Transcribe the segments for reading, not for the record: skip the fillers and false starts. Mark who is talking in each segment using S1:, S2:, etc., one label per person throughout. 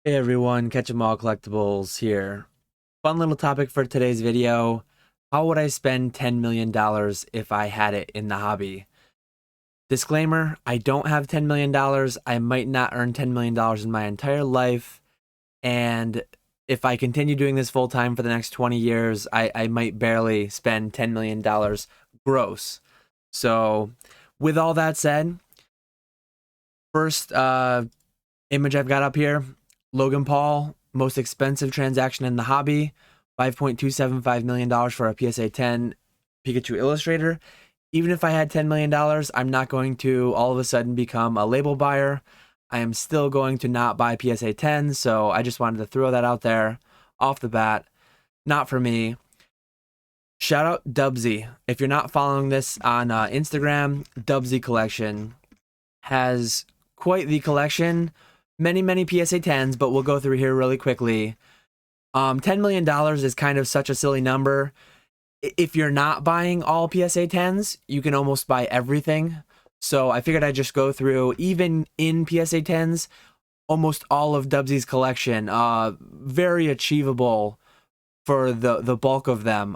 S1: Hey everyone, Catch 'em All Collectibles here. Fun little topic for today's video. How would I spend $10 million if I had it in the hobby? Disclaimer, I don't have $10 million. I might not earn $10 million in my entire life. And if I continue doing this full time for the next 20 years, I might barely spend $10 million gross. So with all that said, first image I've got up here, Logan Paul, most expensive transaction in the hobby, $5.275 million for a PSA 10 Pikachu Illustrator. Even if I had $10 million, I'm not going to all of a sudden become a label buyer. I am still going to not buy PSA 10, so I just wanted to throw that out there off the bat. Not for me. Shout out Dubsy. If you're not following this on Instagram, Dubsy Collection has quite the collection. Many PSA 10s, but we'll go through here really quickly. $10 million is kind of such a silly number. If you're not buying all PSA 10s, you can almost buy everything. So I figured I'd just go through, even in PSA 10s, almost all of Dubsy's collection. Very achievable for the bulk of them.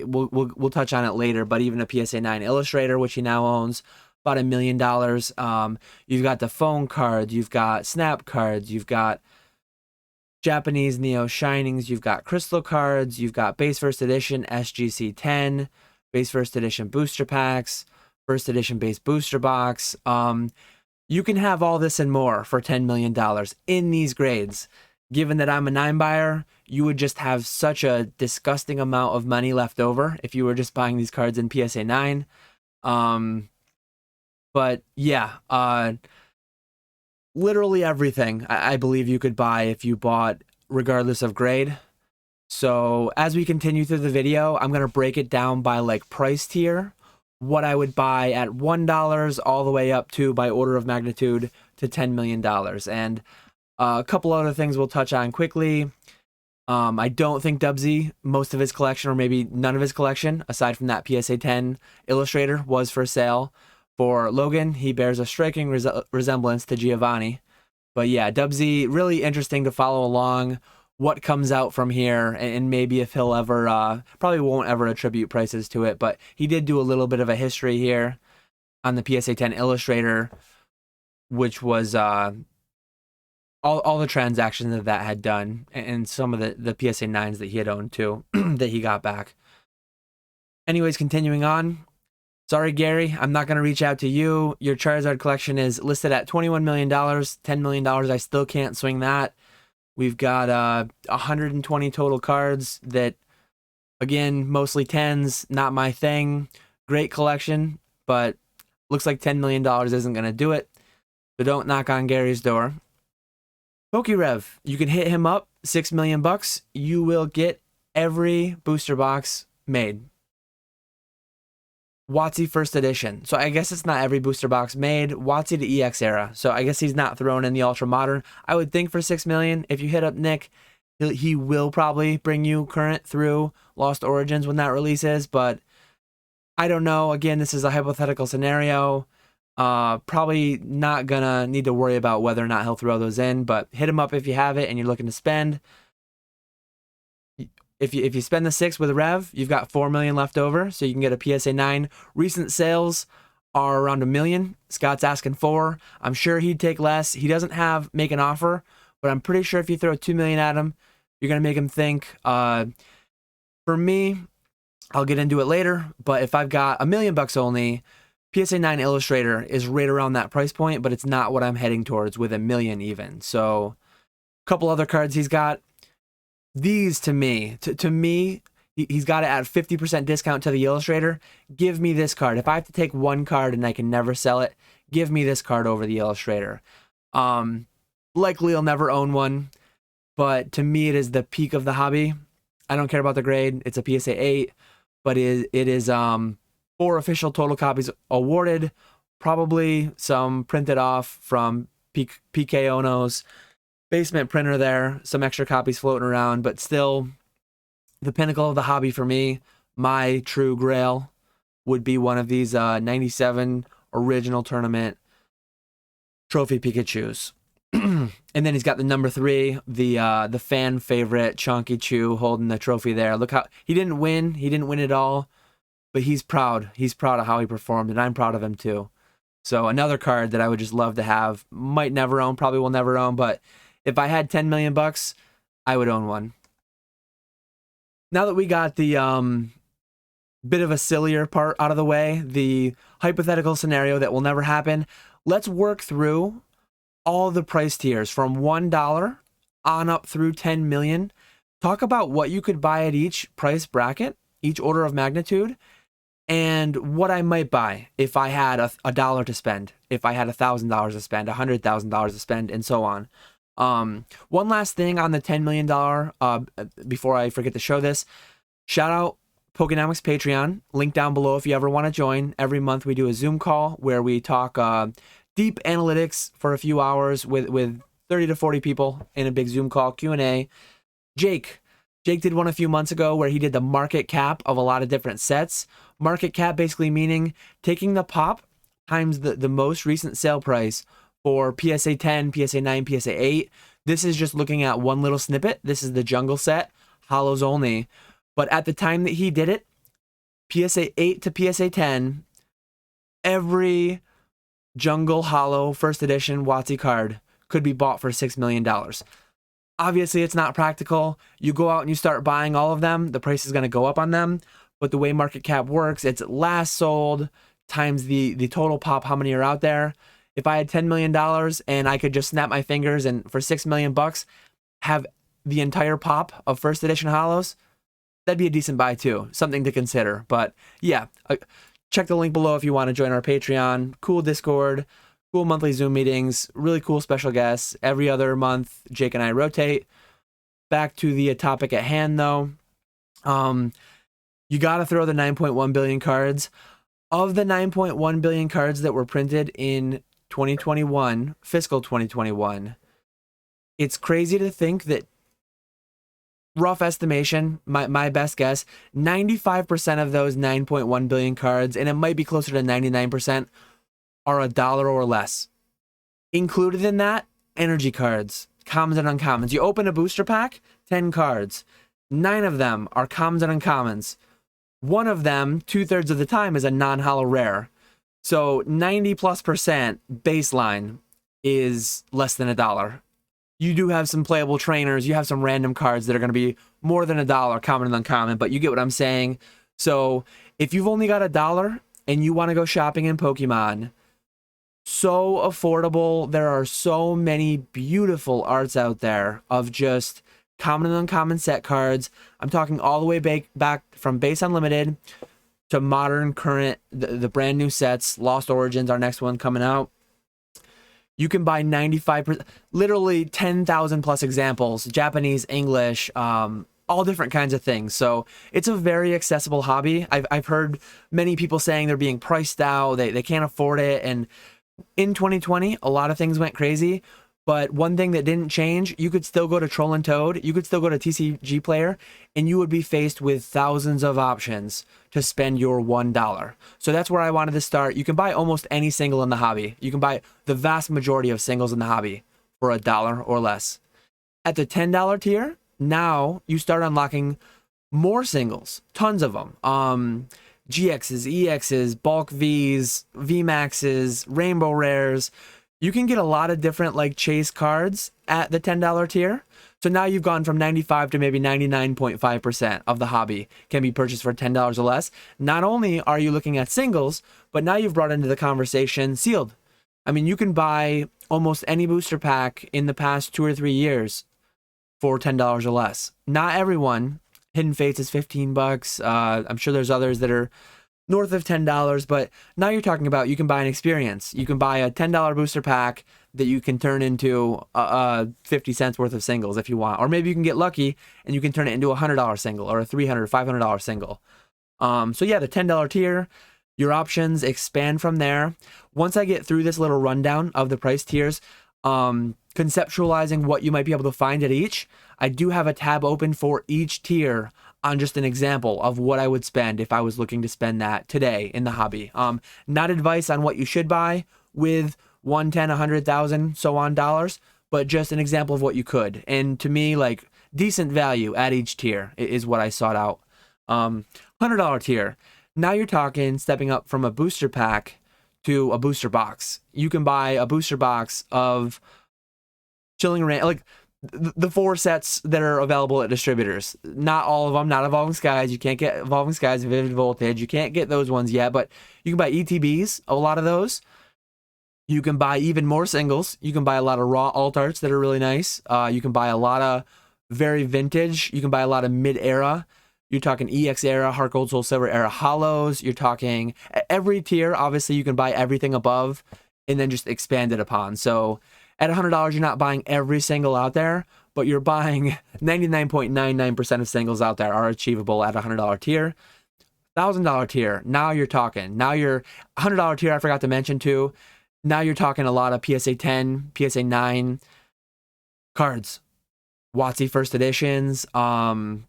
S1: We'll touch on it later, but even a PSA 9 Illustrator, which he now owns, about $1 million. You've got the phone cards, you've got snap cards, you've got Japanese Neo Shinings, you've got crystal cards, you've got base first edition SGC 10, base first edition booster packs, first edition base booster box. You can have all this and more for $10 million in these grades. Given that I'm a 9 buyer, you would just have such a disgusting amount of money left over if you were just buying these cards in PSA 9. But yeah, literally everything I believe you could buy if you bought, regardless of grade. So as we continue through the video, I'm going to break it down by like price tier, what I would buy at $1 all the way up to, by order of magnitude, to $10 million. And a couple other things we'll touch on quickly. I don't think Dubsy, most of his collection, or maybe none of his collection, aside from that PSA 10 Illustrator, was for sale. For Logan, he bears a striking resemblance to Giovanni. But yeah, Dubsy, really interesting to follow along what comes out from here, and maybe if he'll ever, probably won't ever attribute prices to it, but he did do a little bit of a history here on the PSA 10 Illustrator, which was all the transactions that had done, and some of the PSA 9s that he had owned too, that he got back. Anyways, continuing on. Sorry, Gary, I'm not going to reach out to you. Your Charizard collection is listed at $21 million, $10 million. I still can't swing that. We've got 120 total cards that, again, mostly 10s, not my thing. Great collection, but looks like $10 million isn't going to do it. So don't knock on Gary's door. PokeRev, you can hit him up, $6 million bucks. You will get every booster box made. WotC first edition. So I guess it's not every booster box made. WotC to EX era. So I guess he's not thrown in the ultra modern. I would think for 6 million, if you hit up Nick, he will probably bring you current through Lost Origins when that releases, but I don't know. Again, this is a hypothetical scenario. Probably not gonna need to worry about whether or not he'll throw those in, but hit him up if you have it and you're looking to spend. If you spend the 6 with Rev, you've got 4 million left over, so you can get a PSA 9. Recent sales are around $1 million. Scott's asking 4. I'm sure he'd take less. He doesn't make an offer, but I'm pretty sure if you throw 2 million at him, you're gonna make him think. For me, I'll get into it later, but if I've got $1 million bucks only, PSA 9 Illustrator is right around that price point, but it's not what I'm heading towards with $1 million even. So a couple other cards he's got. These to me, he's got it at 50% discount to the Illustrator. Give me this card. If I have to take one card and I can never sell it, give me this card over the Illustrator. Likely I'll never own one, but to me it is the peak of the hobby. I don't care about the grade. It's a PSA 8, but it is 4 official total copies awarded, probably some printed off from PK Ono's basement printer there, some extra copies floating around, but still the pinnacle of the hobby for me. My true grail would be one of these 97 original tournament trophy Pikachus. And then he's got the number 3, the fan favorite Chonky Chew holding the trophy there. Look how he didn't win. He didn't win it all, but he's proud. He's proud of how he performed, and I'm proud of him too. So another card that I would just love to have. Might never own, probably will never own, but if I had 10 million bucks, I would own one. Now that we got the bit of a sillier part out of the way, the hypothetical scenario that will never happen, let's work through all the price tiers from $1 on up through 10 million. Talk about what you could buy at each price bracket, each order of magnitude, and what I might buy if I had a dollar to spend, if I had $1,000 to spend, $100,000 to spend, and so on. One last thing on the $10 million, before I forget to show this, shout out Pokenomics Patreon, link down below if you ever want to join. Every month we do a Zoom call where we talk deep analytics for a few hours with 30 to 40 people in a big Zoom call, Q&A. Jake did one a few months ago where he did the market cap of a lot of different sets. Market cap basically meaning taking the pop times the most recent sale price for PSA 10, PSA 9, PSA 8. This is just looking at one little snippet. This is the jungle set, hollows only. But at the time that he did it, PSA 8 to PSA 10, every jungle hollow first edition WotC card could be bought for $6 million. Obviously, it's not practical. You go out and you start buying all of them, the price is going to go up on them. But the way market cap works, it's last sold times the total pop, how many are out there. If I had $10 million and I could just snap my fingers and for $6 million bucks have the entire pop of first edition hollows, that'd be a decent buy too. Something to consider. But yeah, check the link below if you want to join our Patreon. Cool Discord, cool monthly Zoom meetings, really cool special guests. Every other month, Jake and I rotate. Back to the topic at hand though. You got to throw the 9.1 billion cards. Of the 9.1 billion cards that were printed in 2021, fiscal 2021, it's crazy to think that, rough estimation, my best guess, 95% of those 9.1 billion cards, and it might be closer to 99%, are $1 or less. Included in that, energy cards, commons and uncommons. You open a booster pack, 10 cards. 9 of them are commons and uncommons. One of them, 2/3 of the time, is a non-holo rare. So 90+% baseline is less than $1. You do have some playable trainers. You have some random cards that are going to be more than $1, common and uncommon, but you get what I'm saying. So if you've only got $1 and you want to go shopping in Pokemon, so affordable. There are so many beautiful arts out there of just common and uncommon set cards. I'm talking all the way back from base unlimited to modern, current, the brand new sets. Lost Origins, our next one coming out. You can buy 95%, literally 10,000 plus examples, Japanese, English, all different kinds of things. So it's a very accessible hobby. I've heard many people saying they're being priced out, they can't afford it. And in 2020, a lot of things went crazy. But one thing that didn't change, you could still go to Troll and Toad, you could still go to TCG Player, and you would be faced with thousands of options to spend your $1. So that's where I wanted to start. You can buy almost any single in the hobby. You can buy the vast majority of singles in the hobby for $1 or less. At the $10 tier, now you start unlocking more singles, tons of them. GXs, EXs, bulk Vs, VMAXs, rainbow rares. You can get a lot of different like chase cards at the $10 tier. So now you've gone from 95 to maybe 99.5% of the hobby can be purchased for $10 or less. Not only are you looking at singles, but now you've brought into the conversation sealed. I mean, you can buy almost any booster pack in the past 2 or 3 years for $10 or less. Not everyone. Hidden Fates is $15. I'm sure there's others that are north of $10, but now you're talking about you can buy an experience. You can buy a $10 booster pack that you can turn into 50 cents worth of singles if you want. Or maybe you can get lucky and you can turn it into a $100 single or a $300, $500 single. So yeah, the $10 tier, your options expand from there. Once I get through this little rundown of the price tiers, conceptualizing what you might be able to find at each, I do have a tab open for each tier on just an example of what I would spend if I was looking to spend that today in the hobby. Not advice on what you should buy with 1, 10, 100,000, so on dollars, but just an example of what you could. And to me, like, decent value at each tier is what I sought out. $100 tier. Now you're talking stepping up from a booster pack to a booster box. You can buy a booster box of Chilling Reign, like the 4 sets that are available at distributors. Not all of them, not Evolving Skies. You can't get Evolving Skies, Vivid Voltage. You can't get those ones yet, but you can buy ETBs, a lot of those. You can buy even more singles. You can buy a lot of raw alt arts that are really nice. You can buy a lot of very vintage. You can buy a lot of mid-era. You're talking EX era, Heart Gold, Soul Silver era hollows. You're talking every tier. Obviously, you can buy everything above and then just expand it upon. So at $100, you're not buying every single out there, but you're buying 99.99% of singles out there are achievable at $100 tier. $1,000 tier, now you're talking. Now you're $100 tier, I forgot to mention too. Now you're talking a lot of PSA 10, PSA 9 cards. WotC first editions, modern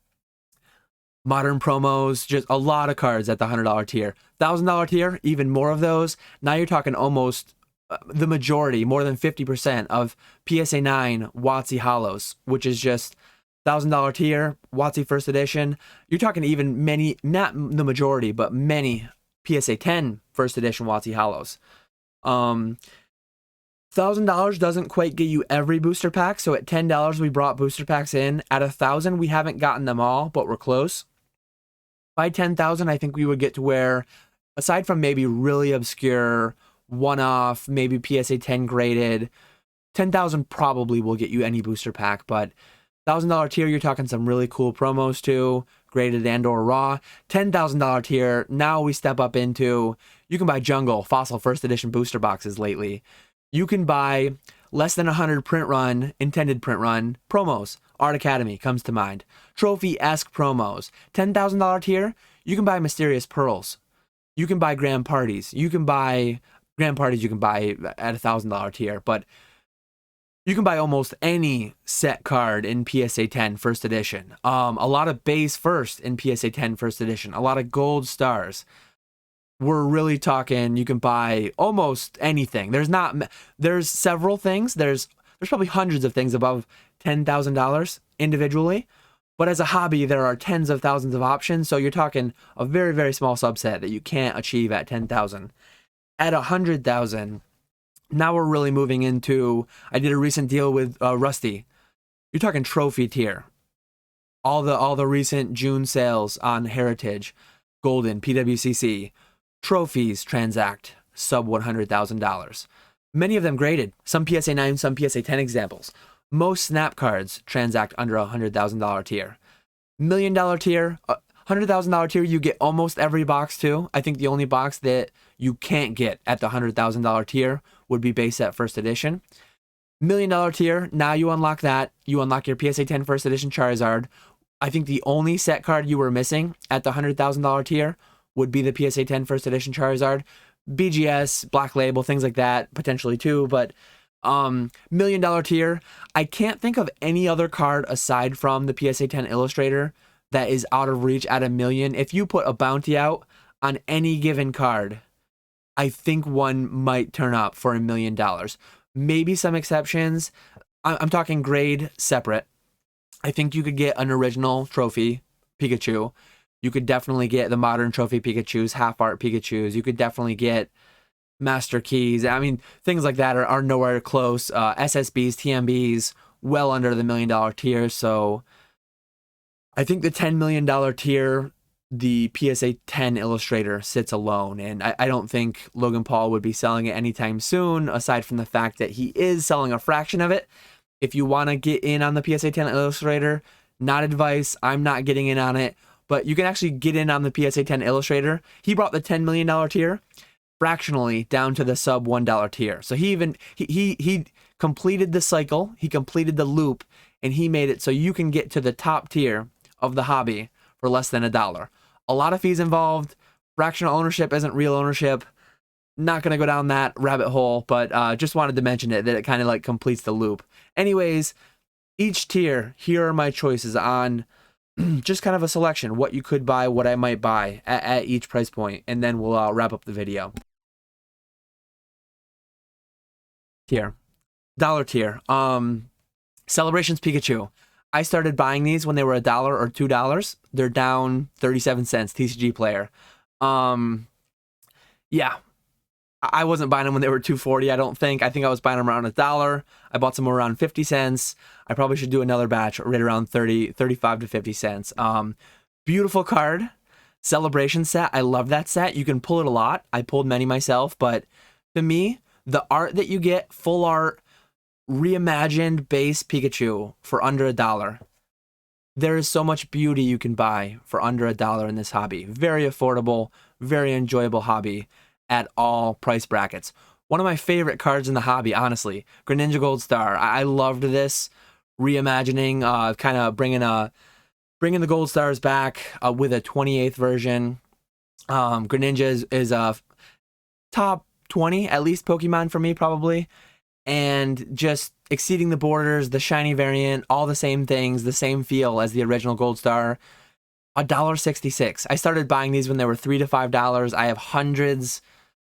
S1: promos, just a lot of cards at the $100 tier. $1,000 tier, even more of those. Now you're talking almost the majority, more than 50% of PSA 9 WotC hollows, which is just $1,000 tier, WotC first edition. You're talking even many, not the majority, but many PSA 10 first edition WotC hollows. $1,000 doesn't quite get you every booster pack. So at $10, we brought booster packs in. At $1,000, we haven't gotten them all, but we're close. By $10,000, I think we would get to where, aside from maybe really obscure one-off, maybe PSA 10 graded, 10,000 probably will get you any booster pack, but $1,000 tier, you're talking some really cool promos too, graded and or raw. $10,000 tier, now we step up into, you can buy Jungle, Fossil first edition booster boxes lately. You can buy less than 100 print run, intended print run promos. Art Academy comes to mind. Trophy-esque promos. $10,000 tier, you can buy Mysterious Pearls. You can buy Grand Parties. You can buy Grand Parties, you can buy at $1,000 tier, but you can buy almost any set card in PSA 10 first edition. A lot of base first in PSA 10 first edition. A lot of gold stars. We're really talking, you can buy almost anything. There's several things. There's probably hundreds of things above $10,000 individually, but as a hobby, there are tens of thousands of options. So you're talking a very, very small subset that you can't achieve at 10,000. At 100,000, now we're really moving into, I did a recent deal with Rusty. You're talking trophy tier. All the recent June sales on Heritage, Golden, PWCC, trophies transact sub $100,000. Many of them graded. Some PSA 9, some PSA 10 examples. Most snap cards transact under $100,000 tier. $1 million tier, $100,000 tier, you get almost every box too. I think the only box that you can't get at the $100,000 tier would be base set first edition. $1 million tier, now you unlock that. You unlock your PSA 10 first edition Charizard. I think the only set card you were missing at the $100,000 tier would be the PSA 10 first edition Charizard. BGS, Black Label, things like that, potentially too, but $1 million tier, I can't think of any other card aside from the PSA 10 Illustrator that is out of reach at $1 million. If you put a bounty out on any given card, I think one might turn up for $1 million. Maybe some exceptions. I'm talking grade separate. I think you could get an original trophy Pikachu. You could definitely get the modern trophy Pikachus, half art Pikachus. You could definitely get Master Keys. I mean, things like that are nowhere close. SSBs, TMBs, well under the $1 million tier. So I think the $10 million tier, the PSA 10 Illustrator sits alone. And I don't think Logan Paul would be selling it anytime soon, aside from the fact that he is selling a fraction of it. If you want to get in on the PSA 10 Illustrator, not advice. I'm not getting in on it. But you can actually get in on the PSA 10 Illustrator. He brought the $10 million tier fractionally down to the sub $1 tier. So he completed the cycle. He completed the loop, and he made it so you can get to the top tier of the hobby for less than $1. A lot of fees involved. Fractional ownership isn't real ownership. Not going to go down that rabbit hole, but just wanted to mention it, that it kind of like completes the loop. Anyways, each tier, here are my choices on just kind of a selection, what you could buy, what I might buy at each price point, and then we'll wrap up the video. Tier. Dollar tier. Celebrations Pikachu. I started buying these when they were $1 or $2. They're down 37 cents, TCG player. Yeah, I wasn't buying them when they were $2.40, I don't think. I think I was buying them around $1. I bought some around 50 cents. I probably should do another batch right around 35 to 50 cents. Beautiful card. Celebration set. I love that set. You can pull it a lot. I pulled many myself, but to me, the art that you get, full art, reimagined base Pikachu for under $1. There is so much beauty you can buy for under $1 in this hobby. Very affordable, very enjoyable hobby at all price brackets. One of my favorite cards in the hobby, honestly, Greninja Gold Star. I loved this reimagining, kind of bringing the Gold Stars back with a 28th version. Greninja is a top 20 at least Pokemon for me, probably, and just exceeding the borders, the shiny variant, all the same things, the same feel as the original Gold Star. $1.66. I started buying these when they were $3 to $5. I have hundreds.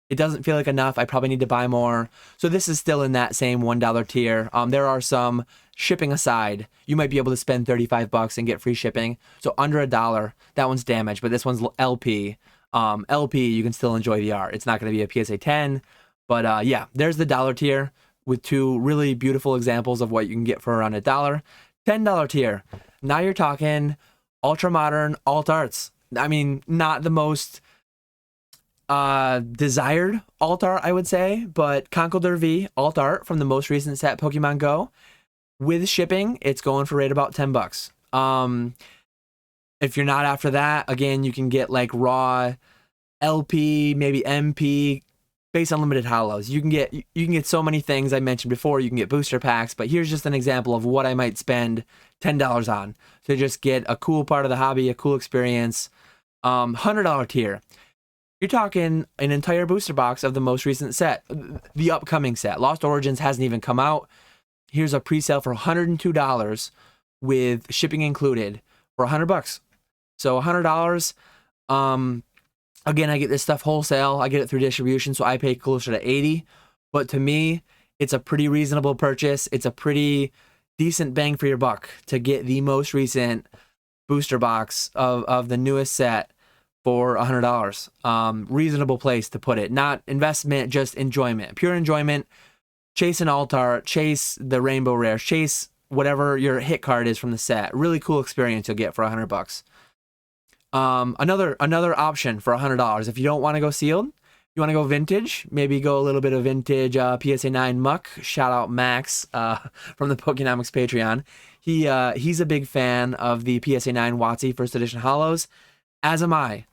S1: It doesn't feel like enough. I probably need to buy more. So this is still in that same $1 tier. There are some, shipping aside, you might be able to spend $35 and get free shipping. So under $1, that one's damaged, but this one's LP. LP, you can still enjoy the art. It's not going to be a PSA 10, but yeah, there's the dollar tier with two really beautiful examples of what you can get for around $1. $10 tier. Now you're talking ultra modern alt arts. I mean, not the most desired alt art, I would say, but Conkeldurr V alt art from the most recent set, Pokemon Go. With shipping, it's going for right about $10. If you're not after that, again, you can get like raw LP, maybe MP, base unlimited holos. You can get so many things I mentioned before. You can get booster packs, but here's just an example of what I might spend $10 on to just get a cool part of the hobby, a cool experience. $100 tier. You're talking an entire booster box of the most recent set, the upcoming set. Lost Origins hasn't even come out. Here's a pre-sale for $102 with shipping included for $100. So $100. Again, I get this stuff wholesale. I get it through distribution, so I pay closer to $80. But to me, it's a pretty reasonable purchase. It's a pretty decent bang for your buck to get the most recent booster box of the newest set for $100. Reasonable place to put it. Not investment, just enjoyment. Pure enjoyment. Chase an alt art, chase the rainbow rares, chase whatever your hit card is from the set. Really cool experience you'll get for $100. Another option for $100. If you don't want to go sealed, you want to go vintage, maybe go a little bit of vintage PSA 9 muck. Shout out Max from the Pokenomics Patreon. He's a big fan of the PSA 9 WotC first edition holos, as am I.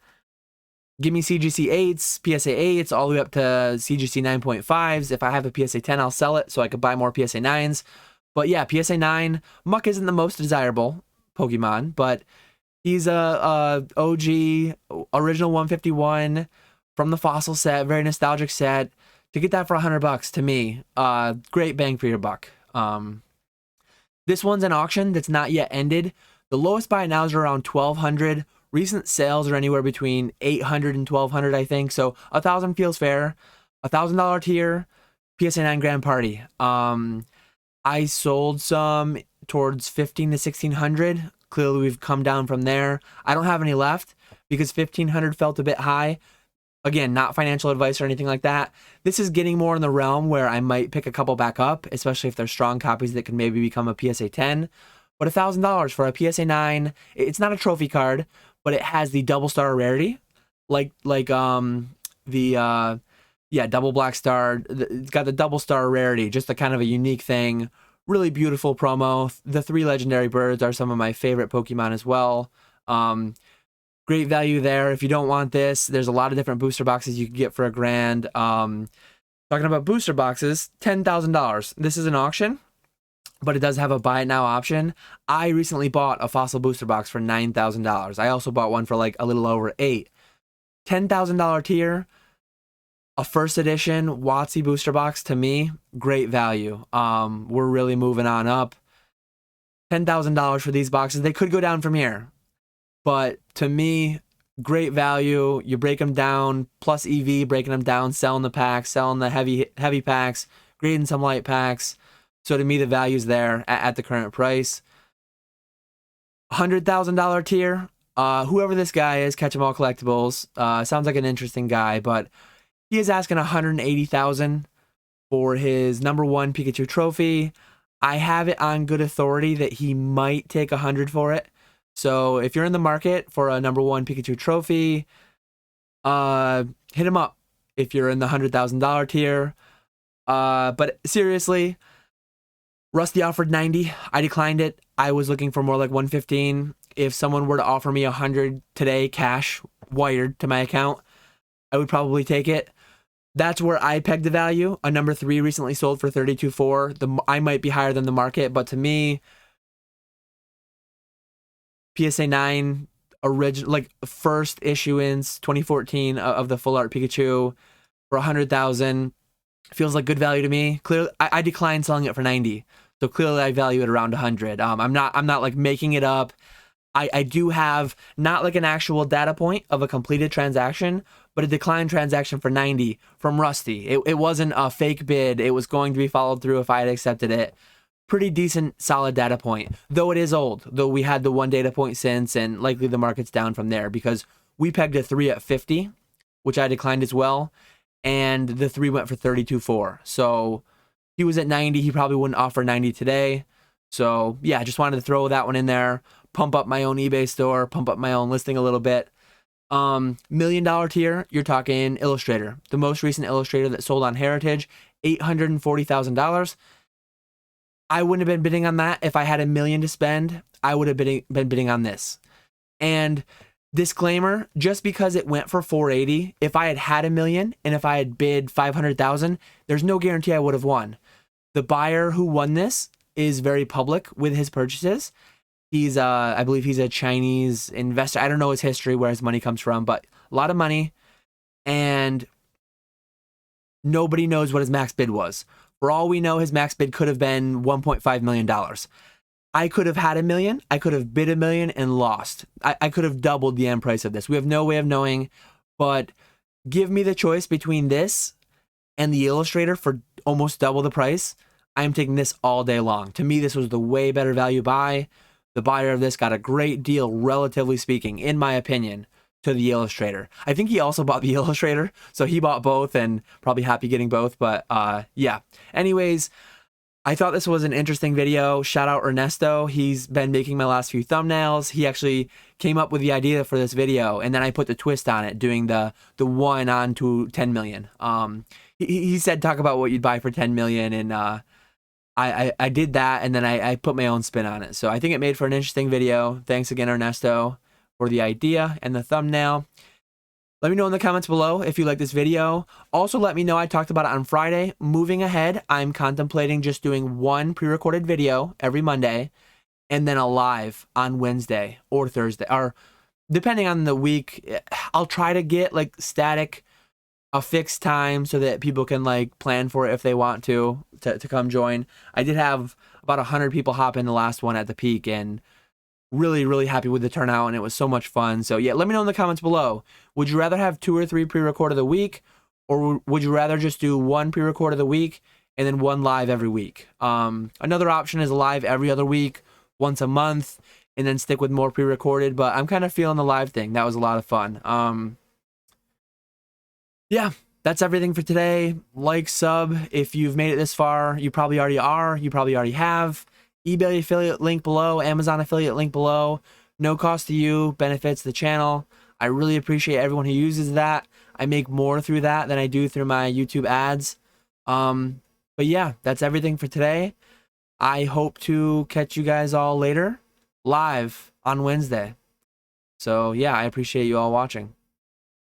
S1: Give me CGC 8s, PSA 8s, all the way up to CGC 9.5s. If I have a PSA 10, I'll sell it so I could buy more PSA 9s. But yeah, PSA 9, Muck isn't the most desirable Pokemon, but he's a OG, original 151 from the Fossil set, very nostalgic set. To get that for $100 to me, great bang for your buck. This one's an auction that's not yet ended. The lowest buy now is around $1,200. Recent sales are anywhere between $800 and $1,200, I think. So $1,000 feels fair. $1,000 tier, PSA 9 Grand Party. I sold some towards $1,500 to $1,600. Clearly, we've come down from there. I don't have any left because $1,500 felt a bit high. Again, not financial advice or anything like that. This is getting more in the realm where I might pick a couple back up, especially if they're strong copies that can maybe become a PSA 10. But $1,000 for a PSA 9, it's not a trophy card, but it has the double star rarity, like double black star. It's got the double star rarity, just a kind of a unique thing. Really beautiful promo. The 3 legendary birds are some of my favorite Pokemon as well. Great value there. If you don't want this, there's a lot of different booster boxes you can get for $1,000. Talking about booster boxes, $10,000. This is an auction, but it does have a buy it now option. I recently bought a Fossil booster box for $9,000. I also bought one for like a little over $8,000. $10,000 tier, a first edition WotC booster box, to me, great value. We're really moving on up. $10,000 for these boxes. They could go down from here, but to me, great value. You break them down, plus EV, breaking them down, selling the packs, selling the heavy packs, grading some light packs. So to me, the value's there at the current price. $100,000 tier. Whoever this guy is, Catch 'em All Collectibles, sounds like an interesting guy, but he is asking $180,000 for his #1 Pikachu trophy. I have it on good authority that he might take 100 for it. So if you're in the market for a #1 Pikachu trophy, hit him up if you're in the $100,000 tier. But seriously, Rusty offered 90. I declined it. I was looking for more like 115. If someone were to offer me 100 today, cash wired to my account, I would probably take it. That's where I pegged the value. A #3 recently sold for 32.4. I might be higher than the market, but to me, PSA 9 original, like first issuance, 2014 of the full art Pikachu for 100,000 feels like good value to me. Clearly, I declined selling it for 90, so clearly I value it around 100. I'm not like making it up. I do have not like an actual data point of a completed transaction, but a declined transaction for 90 from Rusty. It wasn't a fake bid. It was going to be followed through if I had accepted it. Pretty decent, solid data point, though it is old, though we had the one data point since, and likely the market's down from there because we pegged a 3 at 50, which I declined as well, and the 3 went for 32.4. So he was at 90. He probably wouldn't offer 90 today. So yeah, I just wanted to throw that one in there, pump up my own eBay store, pump up my own listing a little bit. $1 million tier, you're talking Illustrator. The most recent Illustrator that sold on Heritage, $840,000. I wouldn't have been bidding on that if I had $1 million to spend. I would have been bidding on this. And disclaimer, just because it went for 480, if I had $1 million and if I had bid 500,000, there's no guarantee I would have won. The buyer who won this is very public with his purchases. He's I believe he's a Chinese investor. I don't know his history, where his money comes from, but a lot of money, and nobody knows what his max bid was. For all we know, his max bid could have been $1.5 million. I could have had $1 million. I could have bid $1 million and lost. I could have doubled the end price of this. We have no way of knowing, but give me the choice between this and the Illustrator for almost double the price. I'm taking this all day long. To me, this was the way better value buy. The buyer of this got a great deal, relatively speaking, in my opinion, to the Illustrator. I think he also bought the Illustrator, so he bought both and probably happy getting both, but yeah. Anyways, I thought this was an interesting video. Shout out Ernesto. He's been making my last few thumbnails. He actually came up with the idea for this video, and then I put the twist on it, doing the 1 on to 10 million. He said talk about what you'd buy for 10 million, and I did that, and then I put my own spin on it. So I think it made for an interesting video. Thanks again, Ernesto, for the idea and the thumbnail. Let me know in the comments below if you like this video. Also, let me know, I talked about it on Friday. Moving ahead, I'm contemplating just doing one pre-recorded video every Monday and then a live on Wednesday or Thursday, or depending on the week. I'll try to get like static, a fixed time so that people can like plan for it if they want to come join. I did have about 100 people hop in the last one at the peak, and really happy with the turnout, and it was so much fun. So yeah, let me know in the comments below. Would you rather have 2 or 3 pre-record of the week, or would you rather just do 1 pre-record of the week and then 1 live every week? Another option is live every other week, once a month, and then stick with more pre-recorded, but I'm kind of feeling the live thing. That was a lot of fun. Yeah, that's everything for today. Like, sub if you've made it this far. You probably already are. You probably already have. eBay affiliate link below. Amazon affiliate link below. No cost to you. Benefits the channel. I really appreciate everyone who uses that. I make more through that than I do through my YouTube ads. But yeah, that's everything for today. I hope to catch you guys all later live on Wednesday. So yeah, I appreciate you all watching.